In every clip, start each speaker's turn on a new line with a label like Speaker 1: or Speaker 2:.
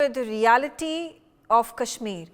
Speaker 1: with the reality of Kashmir.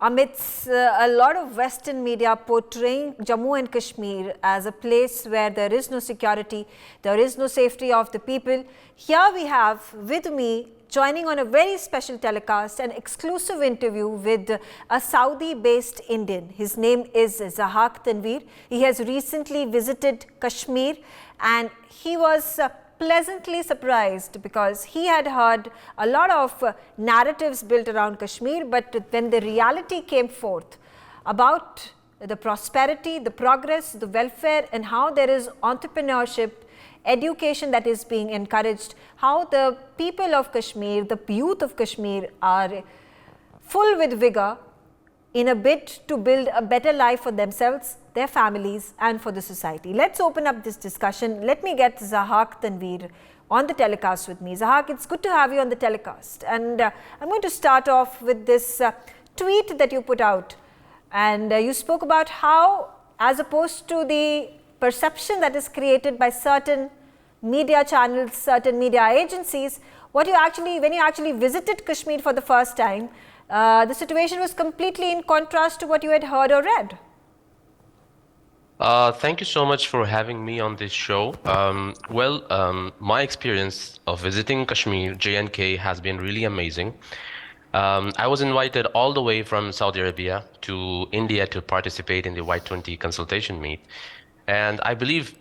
Speaker 1: Amidst a lot of Western media portraying Jammu and Kashmir as a place where there is no security, there is no safety of the people, here we have with me, joining on a very special telecast, an exclusive interview with a Saudi-based Indian. His name is Zahaq Tanveer. He has recently visited Kashmir and he was pleasantly surprised because he had heard a lot of narratives built around Kashmir, but when the reality came forth about the prosperity, the progress, the welfare, and how there is entrepreneurship, education that is being encouraged, how the people of Kashmir, the youth of Kashmir are full with vigor in a bid to build a better life for themselves, their families and for the society. Let's open up this discussion. Let me get Zahaq Tanveer on the telecast with me. Zahaq, it's good to have you on the telecast. And I'm going to start off with this tweet that you put out. And you spoke about how, as opposed to the perception that is created by certain media channels, certain media agencies, when you actually visited Kashmir for the first time, the situation was completely in contrast to what you had heard or read.
Speaker 2: Thank you so much for having me on this show. My experience of visiting Kashmir, J&K, has been really amazing. I was invited all the way from Saudi Arabia to India to participate in the Y20 consultation meet. And I believe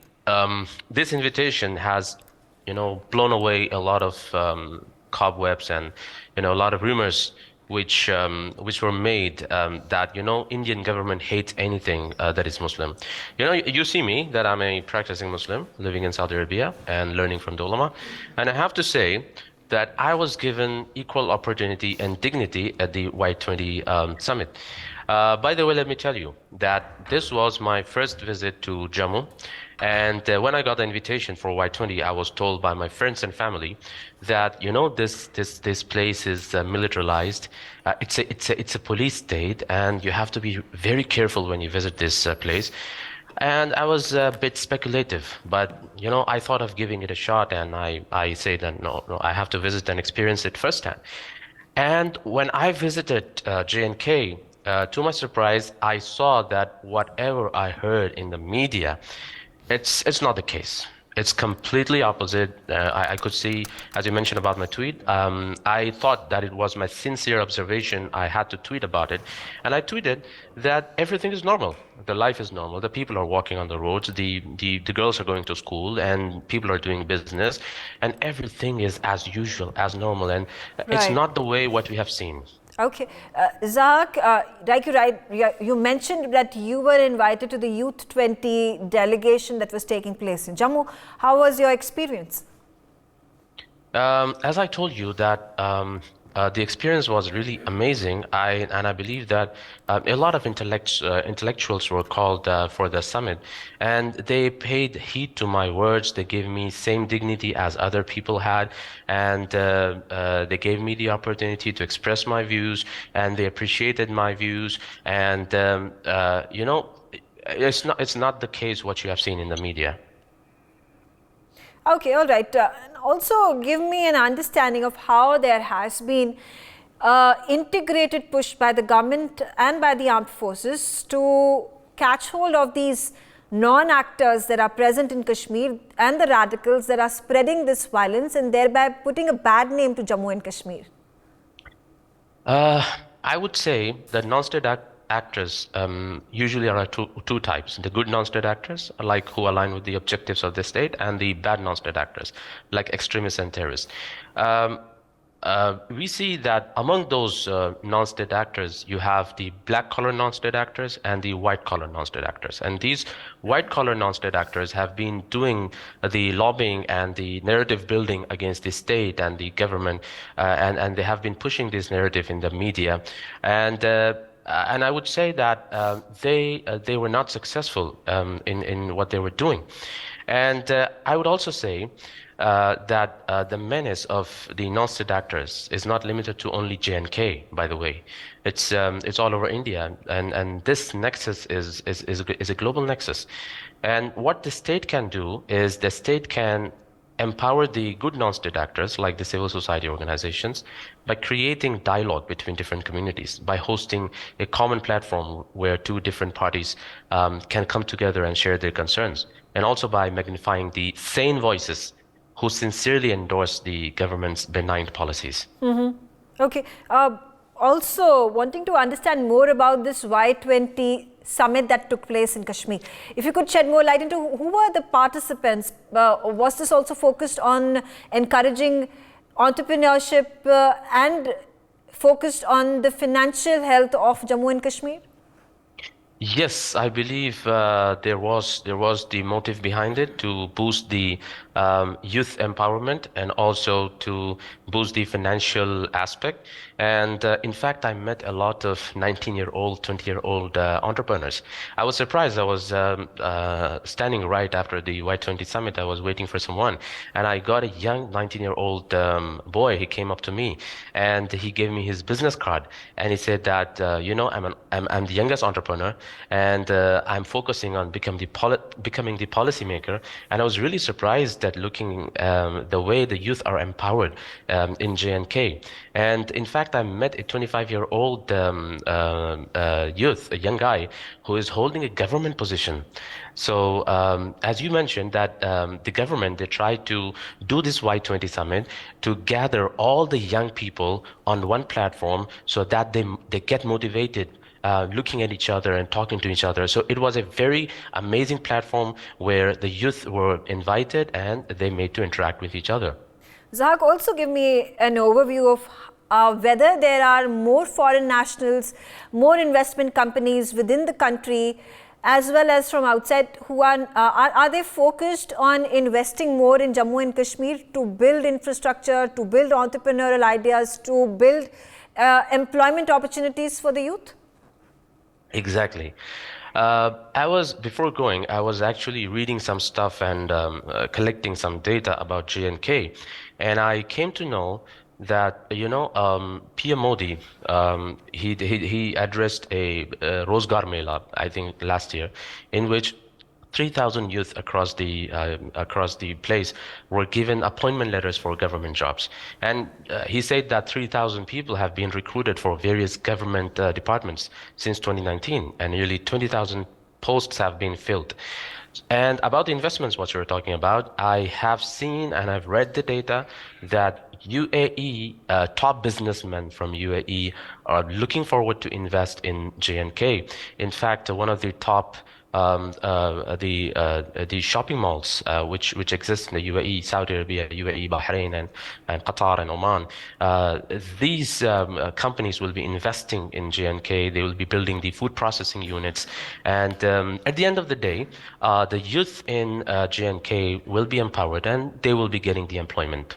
Speaker 2: this invitation has, blown away a lot of cobwebs and, a lot of rumors which were made that, Indian government hates anything that is Muslim. You see me, that I'm a practicing Muslim living in Saudi Arabia and learning from the ulama. And I have to say that I was given equal opportunity and dignity at the Y20 summit. By the way, let me tell you that this was my first visit to Jammu. And when I got the invitation for Y20, I was told by my friends and family that, this place is militarized. It's a police state, and you have to be very careful when you visit this place. And I was a bit speculative, but, I thought of giving it a shot, and I said that, no, I have to visit and experience it firsthand. And when I visited J&K, to my surprise, I saw that whatever I heard in the media, it's not the case. It's completely opposite. I could see, as you mentioned about my tweet, I thought that it was my sincere observation. I had to tweet about it. And I tweeted that everything is normal. The life is normal. The people are walking on the roads. The girls are going to school, and people are doing business. And everything is as usual, as normal. And it's not the way what we have seen.
Speaker 1: Okay. Zahaq, you mentioned that you were invited to the Youth 20 delegation that was taking place in Jammu. How was your experience?
Speaker 2: As I told you that the experience was really amazing. I believe that a lot of intellectuals were called for the summit, and they paid heed to my words. They gave me same dignity as other people had, and they gave me the opportunity to express my views, and they appreciated my views. And it's not the case what you have seen in the media.
Speaker 1: Okay, all right. Also, give me an understanding of how there has been integrated push by the government and by the armed forces to catch hold of these non-actors that are present in Kashmir and the radicals that are spreading this violence and thereby putting a bad name to Jammu and Kashmir.
Speaker 2: I would say that non-state actors usually are two types. The good non-state actors, like who align with the objectives of the state, and the bad non-state actors, like extremists and terrorists. We see that among those non-state actors, you have the black-collar non-state actors and the white-collar non-state actors. And these white-collar non-state actors have been doing the lobbying and the narrative building against the state and the government, and they have been pushing this narrative in the media. And I would say that they were not successful in what they were doing. And I would also say that the menace of the non-state actors is not limited to only J&K, by the way. It's all over India, and this nexus is a global nexus. And what the state can do is the state can empower the good non-state actors like the civil society organizations by creating dialogue between different communities, by hosting a common platform where two different parties can come together and share their concerns, and also by magnifying the sane voices who sincerely endorse the government's benign policies.
Speaker 1: Okay. Also, wanting to understand more about this Y20 summit that took place in Kashmir. If you could shed more light into who were the participants, was this also focused on encouraging entrepreneurship and focused on the financial health of Jammu and Kashmir?
Speaker 2: Yes, I believe there was the motive behind it to boost the youth empowerment and also to boost the financial aspect. And in fact, I met a lot of 19-year-old, 20-year-old entrepreneurs. I was surprised. I was standing right after the Y20 summit. I was waiting for someone, and I got a young 19-year-old boy. He came up to me and he gave me his business card, and he said that I'm the youngest entrepreneur, and I'm focusing on becoming the policymaker. And I was really surprised at looking the way the youth are empowered in J&K. And in fact, I met a 25-year-old youth, a young guy, who is holding a government position. So as you mentioned that the government, they tried to do this Y20 summit to gather all the young people on one platform so that they get motivated looking at each other and talking to each other. So it was a very amazing platform where the youth were invited and they made to interact with each other.
Speaker 1: Zahak, also give me an overview of whether there are more foreign nationals, more investment companies within the country, as well as from outside, who are they focused on investing more in Jammu and Kashmir to build infrastructure, to build entrepreneurial ideas, to build employment opportunities for the youth?
Speaker 2: Exactly. Before going, I was actually reading some stuff and collecting some data about J&K, and I came to know that PM Modi, he addressed a Rozgar Mela, I think last year, in which 3,000 youth across the place were given appointment letters for government jobs. And he said that 3,000 people have been recruited for various government departments since 2019, and nearly 20,000 posts have been filled. And about the investments, what you're talking about, I have seen and I've read the data that UAE, top businessmen from UAE are looking forward to invest in J&K. In fact, one of the top the shopping malls which exist in the UAE, Saudi Arabia, UAE, Bahrain, and Qatar and Oman. These companies will be investing in J&K. They will be building the food processing units, and at the end of the day, the youth in J&K will be empowered and they will be getting the employment.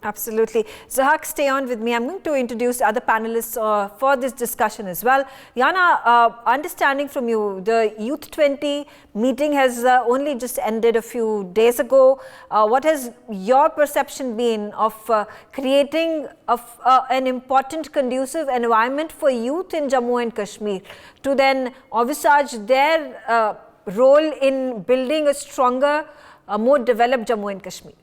Speaker 1: Absolutely. Zahak, stay on with me. I'm going to introduce other panelists for this discussion as well. Yana, understanding from you, the Youth 20 meeting has only just ended a few days ago. What has your perception been of creating an important, conducive environment for youth in Jammu and Kashmir to then envisage their role in building a stronger, more developed Jammu and Kashmir?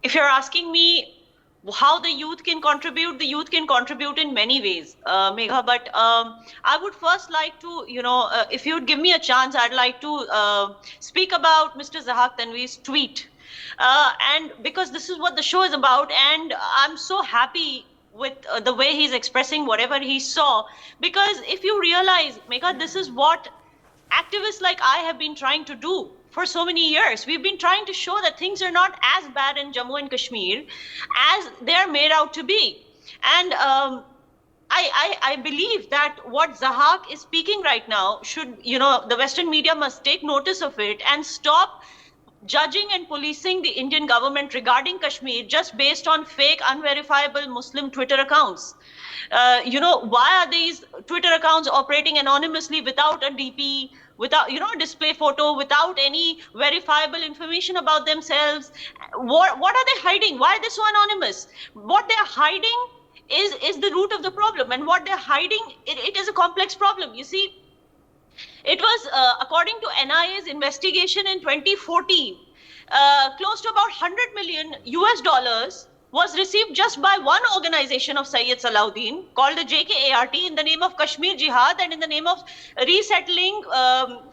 Speaker 3: If you're asking me how the youth can contribute in many ways, Megha. But I would first like to, if you'd give me a chance, I'd like to speak about Mr. Zahak Tanveer's tweet. And because this is what the show is about, and I'm so happy with the way he's expressing whatever he saw. Because if you realize, Megha, this is what activists like I have been trying to do for so many years. We've been trying to show that things are not as bad in Jammu and Kashmir as they're made out to be. And I believe that what Zahak is speaking right now should, the Western media must take notice of it and stop judging and policing the Indian government regarding Kashmir just based on fake, unverifiable Muslim Twitter accounts. Why are these Twitter accounts operating anonymously without a DP, without, a display photo, without any verifiable information about themselves? What are they hiding? Why are they so anonymous? What they're hiding is the root of the problem. And what they're hiding, it is a complex problem. You see, it was, according to NIA's investigation in 2014, close to about 100 million US dollars was received just by one organization of Sayyid Salahuddin called the JKART in the name of Kashmir Jihad and in the name of resettling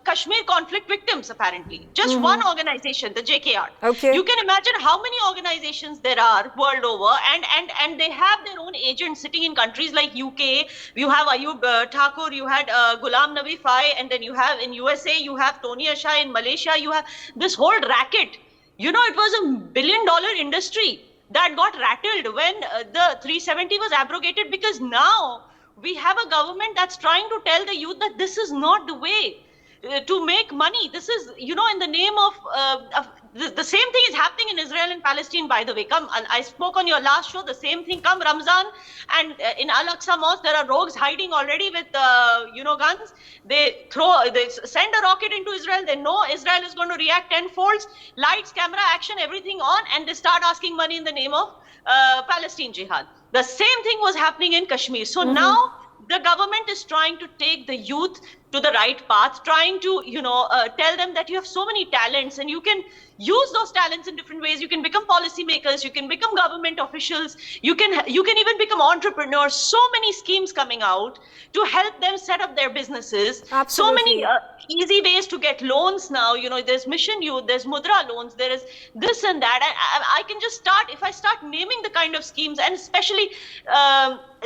Speaker 3: Kashmir conflict victims, apparently. Just one organization, the JKART.
Speaker 1: Okay.
Speaker 3: You can imagine how many organizations there are world over, and they have their own agents sitting in countries like UK. You have Ayub Thakur, you had Ghulam Nabi Fai, and then you have in USA, you have Tony Asha in Malaysia, you have this whole racket. You know, it was $1 billion industry that got rattled when the 370 was abrogated, because now we have a government that's trying to tell the youth that this is not the way to make money. This is, you know, in the name of the same thing is happening in Israel and Palestine, by the way. Come, I spoke on your last show, the same thing. Come Ramzan, and in Al-Aqsa Mosque, there are rogues hiding already with, guns. They send a rocket into Israel. They know Israel is going to react tenfolds. Lights, camera, action, everything on, and they start asking money in the name of Palestine Jihad. The same thing was happening in Kashmir. So now the government is trying to take the youth to the right path, trying to, tell them that you have so many talents and you can use those talents in different ways. You can become policymakers, you can become government officials, you can even become entrepreneurs. So many schemes coming out to help them set up their businesses.
Speaker 1: Absolutely.
Speaker 3: So many easy ways to get loans now. You know, there's Mission Youth, there's Mudra loans, there is this and that. I can just start, if I start naming the kind of schemes, and especially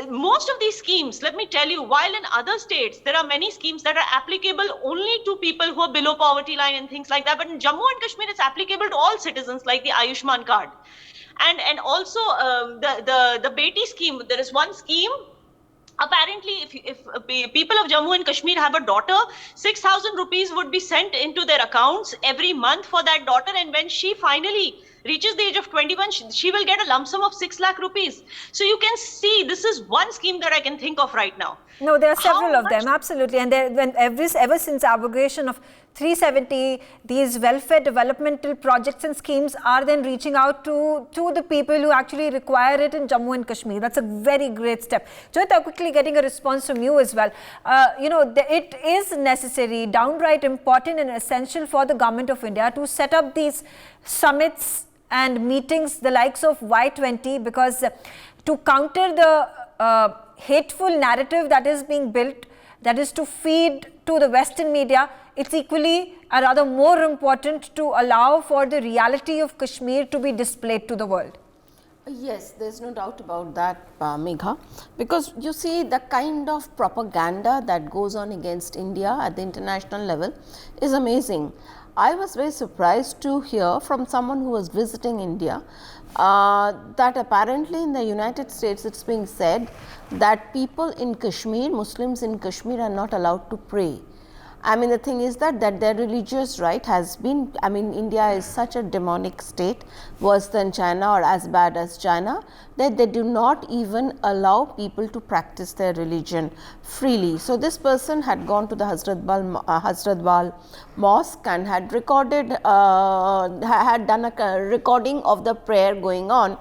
Speaker 3: most of these schemes, let me tell you, while in other states there are many schemes that are applicable only to people who are below poverty line and things like that, but in Jammu and Kashmir it's applicable to all citizens, like the Ayushman card, and also the Beti scheme. There is one scheme. Apparently, if people of Jammu and Kashmir have a daughter, 6,000 rupees would be sent into their accounts every month for that daughter, and when she finally reaches the age of 21, she will get a lump sum of 6 lakh rupees. So you can see, this is one scheme that I can think of right now.
Speaker 1: No, there are several of them, absolutely. And ever since abrogation of 370, these welfare developmental projects and schemes are then reaching out to the people who actually require it in Jammu and Kashmir. That's a very great step. Joyita, quickly getting a response from you as well. It is necessary, downright important and essential for the government of India to set up these summits and meetings, the likes of Y20, because to counter the hateful narrative that is being built, that is to feed to the Western media, it's equally or rather more important to allow for the reality of Kashmir to be displayed to the world.
Speaker 4: Yes, there's no doubt about that, Megha, because you see the kind of propaganda that goes on against India at the international level is amazing. I was very surprised to hear from someone who was visiting India that apparently in the United States it's being said that people in Kashmir, Muslims in Kashmir, are not allowed to pray. I mean, the thing is that their religious right has been, I mean, India is such a demonic state, worse than China or as bad as China, that they do not even allow people to practice their religion freely. So this person had gone to the Hazrat Bal mosque and had recorded, had done a recording of the prayer going on,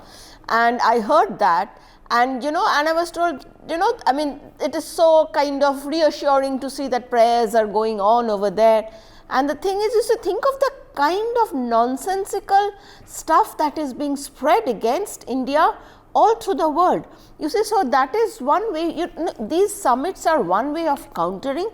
Speaker 4: and I heard that. And and I was told, I mean, it is so kind of reassuring to see that prayers are going on over there. And the thing is to think of the kind of nonsensical stuff that is being spread against India all through the world. You see, so that is one way, these summits are one way of countering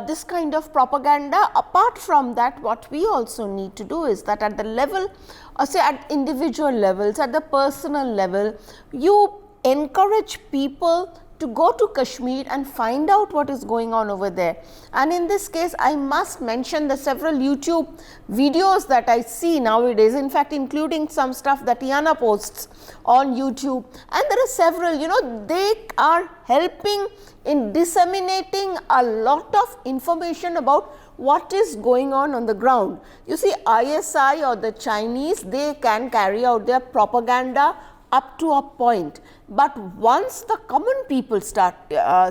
Speaker 4: this kind of propaganda. Apart from that, what we also need to do is that at the level, or say at individual levels, at the personal level, you encourage people to go to Kashmir and find out what is going on over there. And in this case, I must mention the several YouTube videos that I see nowadays, in fact, including some stuff that Yana posts on YouTube. And there are several, they are helping in disseminating a lot of information about what is going on the ground. You see, ISI or the Chinese, they can carry out their propaganda up to a point, but once the common people start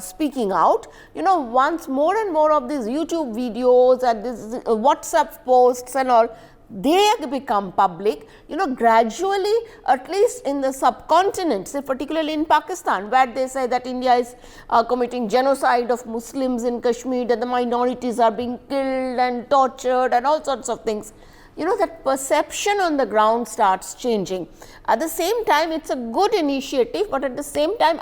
Speaker 4: speaking out, once more and more of these YouTube videos and these WhatsApp posts and all, they become public, gradually, at least in the subcontinent, say particularly in Pakistan, where they say that India is committing genocide of Muslims in Kashmir, that the minorities are being killed and tortured and all sorts of things. that perception on the ground starts changing. At the same time, it's a good initiative, but at the same time,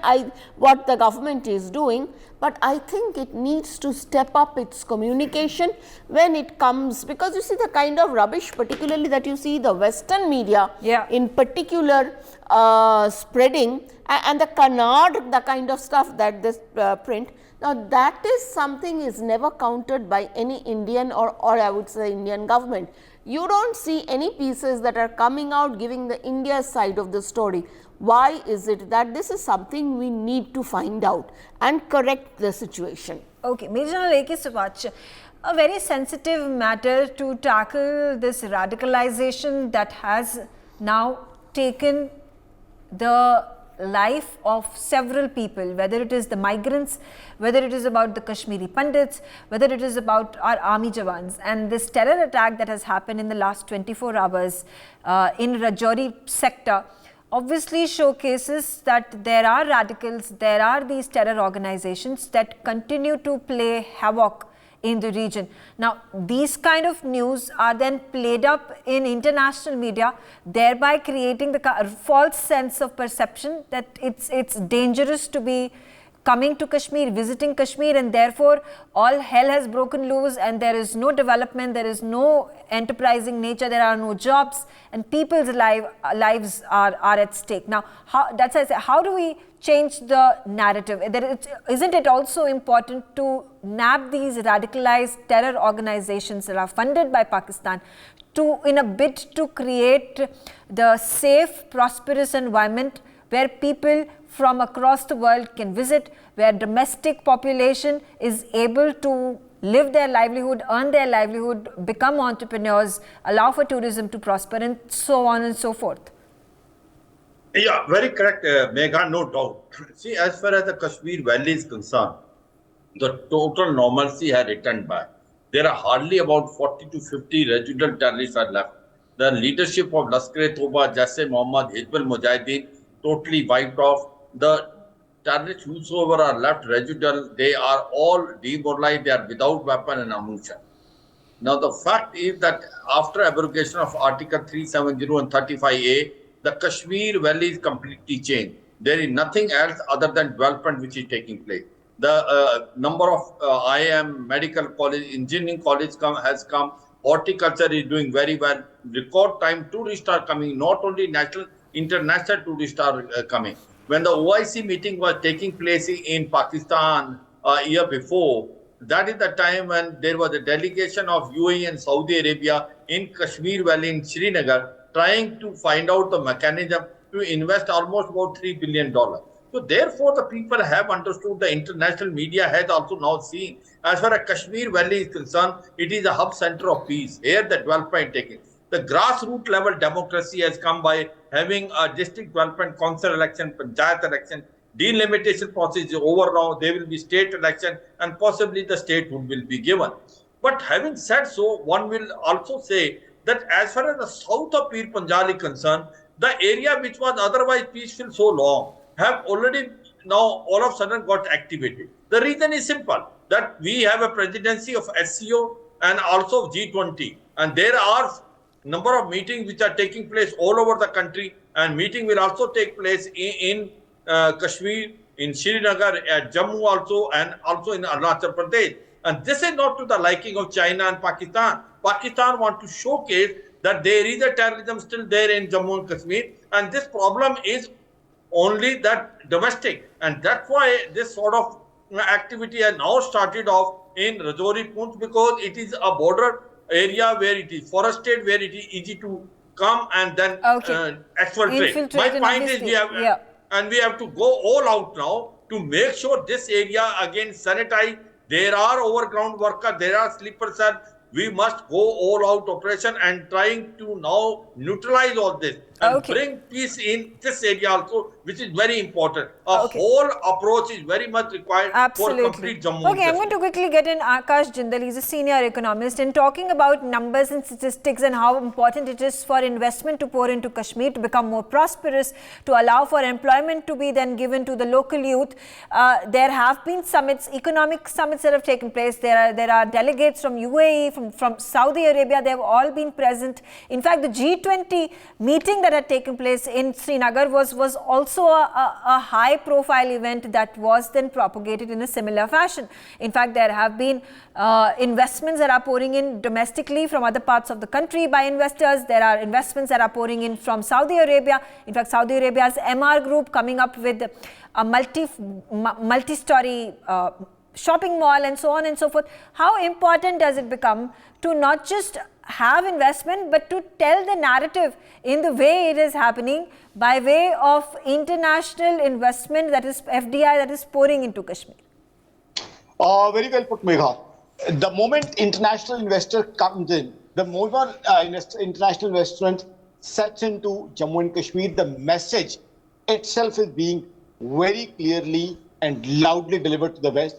Speaker 4: what the government is doing, but I think it needs to step up its communication when it comes, because you see the kind of rubbish, particularly that you see the Western media in particular spreading, and the canard, the kind of stuff that this print. Now, that is something is never countered by any Indian or I would say Indian government. You do not see any pieces that are coming out giving the India side of the story. Why is it that? This is something we need to find out and correct the situation.
Speaker 1: Okay, Major General A.K. Subhash, a very sensitive matter to tackle, this radicalization that has now taken the life of several people, whether it is the migrants, whether it is about the Kashmiri Pandits, whether it is about our army jawans, and this terror attack that has happened in the last 24 hours in Rajouri sector obviously showcases that there are radicals, there are these terror organizations that continue to play havoc in the region. Now, these kind of news are then played up in international media, thereby creating the false sense of perception that it's dangerous to be coming to Kashmir, visiting Kashmir, and therefore all hell has broken loose and there is no development, there is no enterprising nature, there are no jobs, and people's lives are at stake. Now, that's why I say, how do we change the narrative? Isn't it also important to nab these radicalized terror organizations that are funded by Pakistan in a bid to create the safe, prosperous environment where people from across the world can visit, where domestic population is able to live their livelihood, earn their livelihood, become entrepreneurs, allow for tourism to prosper, and so on and so forth?
Speaker 5: Yeah, very correct, Megha, no doubt. See, as far as the Kashmir Valley is concerned, the total normalcy had returned back. There are hardly about 40 to 50 residual terrorists are left. The leadership of Lashkar-e-Toba, Jaise Mohammed, Hizbul Mujahideen, totally wiped off. The terrorists whosoever are left residual, they are all demoralized, they are without weapon and ammunition. Now, the fact is that after abrogation of Article 370 and 35A, the Kashmir Valley is completely changed. There is nothing else other than development which is taking place. The number of IIM, medical college, engineering college has come. Horticulture is doing very well. Record time, tourists are coming. Not only national, international tourists are coming. When the OIC meeting was taking place in Pakistan a year before, that is the time when there was a delegation of UAE and Saudi Arabia in Kashmir Valley in Srinagar trying to find out the mechanism to invest almost about $3 billion. So therefore, the people have understood, the international media has also now seen, as far as Kashmir Valley is concerned, it is a hub center of peace. Here the development taking. The grassroots level democracy has come by having a district development council election, panchayat election, delimitation process is over now, there will be state election and possibly the statehood will be given. But having said so, one will also say that as far as the south of Pir Panjal is concerned, the area which was otherwise peaceful so long have already now all of a sudden got activated. The reason is simple, that we have a presidency of SCO and also of G20, and there are number of meetings which are taking place all over the country, and meeting will also take place in Kashmir, in Srinagar, at Jammu also, and also in Arunachal Pradesh. And this is not to the liking of China and Pakistan. Pakistan want to showcase that there is a terrorism still there in Jammu and Kashmir, and this problem is only that domestic, and that's why this sort of activity has now started off in Rajouri Poonch, because it is a border area where it is forested, where it is easy to come and then exfiltrate. My point is we have to go all out now to make sure this area again sanitized. There are overground workers, there are sleeper cells. We must go all out operation and trying to now neutralize all this. and
Speaker 1: Okay.
Speaker 5: bring peace in this area also, which is very important. A
Speaker 1: Okay.
Speaker 5: whole approach is very much required for
Speaker 1: Absolutely.
Speaker 5: complete Jammu and
Speaker 1: Okay, I'm going to
Speaker 5: Kashmir.
Speaker 1: quickly get in Akash Jindal. He's a senior economist, and talking about numbers and statistics and how important it is for investment to pour into Kashmir to become more prosperous, to allow for employment to be then given to the local youth. There have been summits, economic summits that have taken place. There are delegates from UAE, from Saudi Arabia. They have all been present. In fact, the G20 meeting that had taken place in Srinagar was also a high-profile event that was then propagated in a similar fashion. In fact, there have been investments that are pouring in domestically from other parts of the country by investors. There are investments that are pouring in from Saudi Arabia. In fact, Saudi Arabia's MR Group coming up with a multi-story shopping mall and so on and so forth. How important does it become to not just have investment, but to tell the narrative in the way it is happening by way of international investment, that is FDI, that is pouring into Kashmir?
Speaker 6: Very well put, Megha. The moment international investor comes in, the moment international investment sets into Jammu and Kashmir, the message itself is being very clearly and loudly delivered to the West,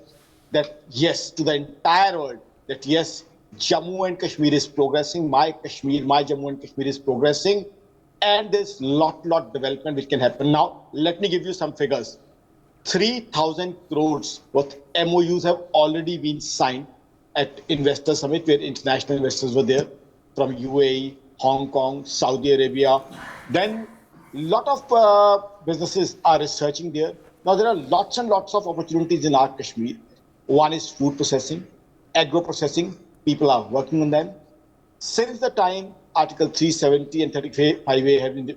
Speaker 6: that yes, to the entire world, that yes, Jammu and Kashmir is progressing, my Jammu and Kashmir is progressing, and there's lot development which can happen. Now, let me give you some figures. 3,000 crores worth MOUs have already been signed at Investor Summit, where international investors were there from UAE, Hong Kong, Saudi Arabia. Then lot of businesses are researching there. Now there are lots and lots of opportunities in our Kashmir. One is food processing, agro processing. People are working on them. Since the time Article 370 and 35A have been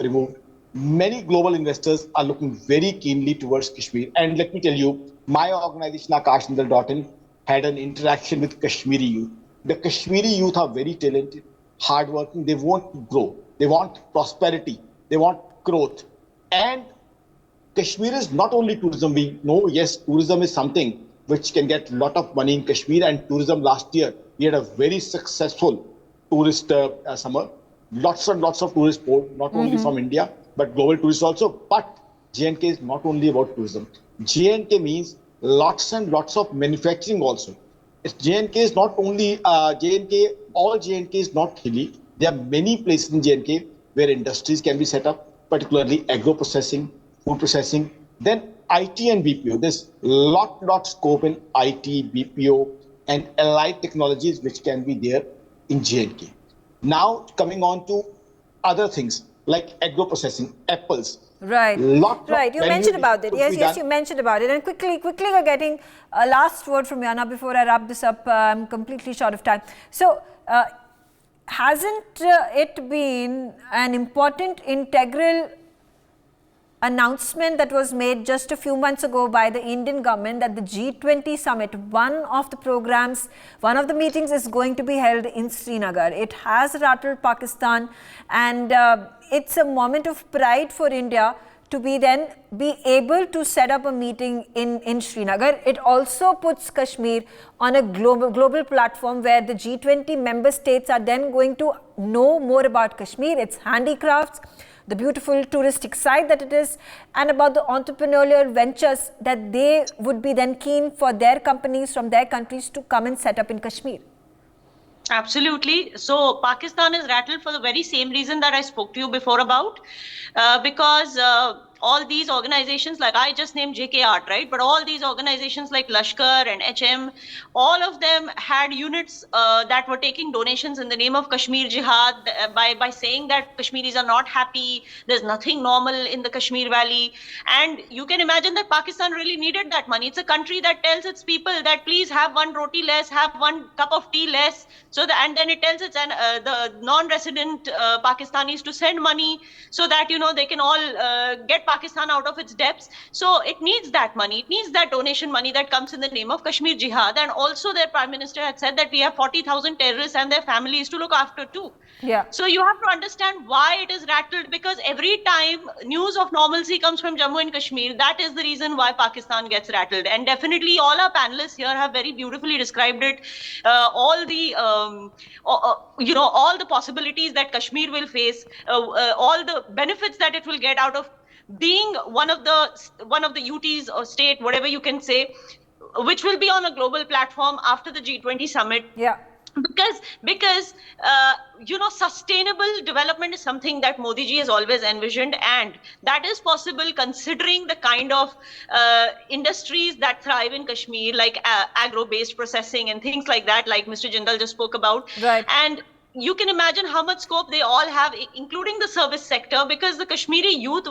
Speaker 6: removed, many global investors are looking very keenly towards Kashmir. And let me tell you, my organization, akashindal.in, had an interaction with Kashmiri youth. The Kashmiri youth are very talented, hardworking. They want to grow. They want prosperity. They want growth. And Kashmir is not only tourism. We know, yes, tourism is something which can get a lot of money in Kashmir. And tourism last year, we had a very successful tourist summer. Lots and lots of tourists poured, not only from India, but global tourists also. But J&K is not only about tourism. J&K means lots and lots of manufacturing also. J&K is not only J&K, all J&K is not hilly. There are many places in J&K where industries can be set up, particularly agro processing, food processing, then IT and BPO. There's lot scope in IT, BPO, and allied technologies which can be there in J&K. Now coming on to other things like agro processing, apples.
Speaker 1: Right. Right. You mentioned about it. Yes, you mentioned about it. And quickly, we're getting a last word from Yana before I wrap this up. I'm completely short of time. So, hasn't it been an important integral announcement that was made just a few months ago by the Indian government that the G20 summit, one of the meetings is going to be held in Srinagar? It has rattled Pakistan, and it's a moment of pride for India to be able to set up a meeting in Srinagar. It also puts Kashmir on a global platform where the G20 member states are then going to know more about Kashmir, its handicrafts, the beautiful touristic site that it is, and about the entrepreneurial ventures that they would be then keen for their companies from their countries to come and set up in Kashmir.
Speaker 3: Absolutely. So Pakistan is rattled for the very same reason that I spoke to you before about, because all these organizations, like I just named JK Art, right? But all these organizations like Lashkar and HM, all of them had units that were taking donations in the name of Kashmir Jihad by saying that Kashmiris are not happy, there's nothing normal in the Kashmir Valley. And you can imagine that Pakistan really needed that money. It's a country that tells its people that please have one roti less, have one cup of tea less. And then it tells the non-resident Pakistanis to send money so that, they can all get Pakistan out of its debts. So it needs that money. It needs that donation money that comes in the name of Kashmir Jihad. And also their Prime Minister had said that we have 40,000 terrorists and their families to look after too.
Speaker 1: Yeah.
Speaker 3: So you have to understand why it is rattled, because every time news of normalcy comes from Jammu and Kashmir, that is the reason why Pakistan gets rattled. And definitely all our panelists here have very beautifully described it. All the, all the possibilities that Kashmir will face, all the benefits that it will get out of being one of the UTs or state, whatever you can say, which will be on a global platform after the G20 summit.
Speaker 1: Yeah.
Speaker 3: Because sustainable development is something that Modi ji has always envisioned, and that is possible considering the kind of industries that thrive in Kashmir, like agro-based processing and things like that, like Mr. Jindal just spoke about.
Speaker 1: Right.
Speaker 3: And you can imagine how much scope they all have, including the service sector, because the Kashmiri youth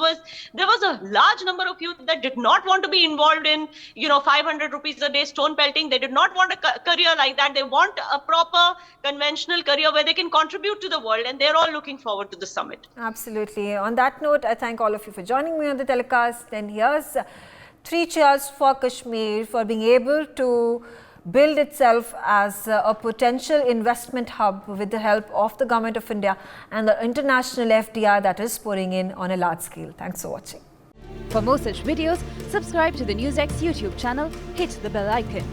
Speaker 3: there was a large number of youth that did not want to be involved in, 500 rupees a day stone pelting. They did not want a career like that. They want a proper conventional career where they can contribute to the world, and they're all looking forward to the summit.
Speaker 1: Absolutely. On that note, I thank all of you for joining me on the telecast. And here's 3 cheers for Kashmir for being able to build itself as a potential investment hub with the help of the Government of India and the international FDI that is pouring in on a large scale. Thanks for watching.
Speaker 7: For more such videos, subscribe to the NewsX YouTube channel, hit the bell icon.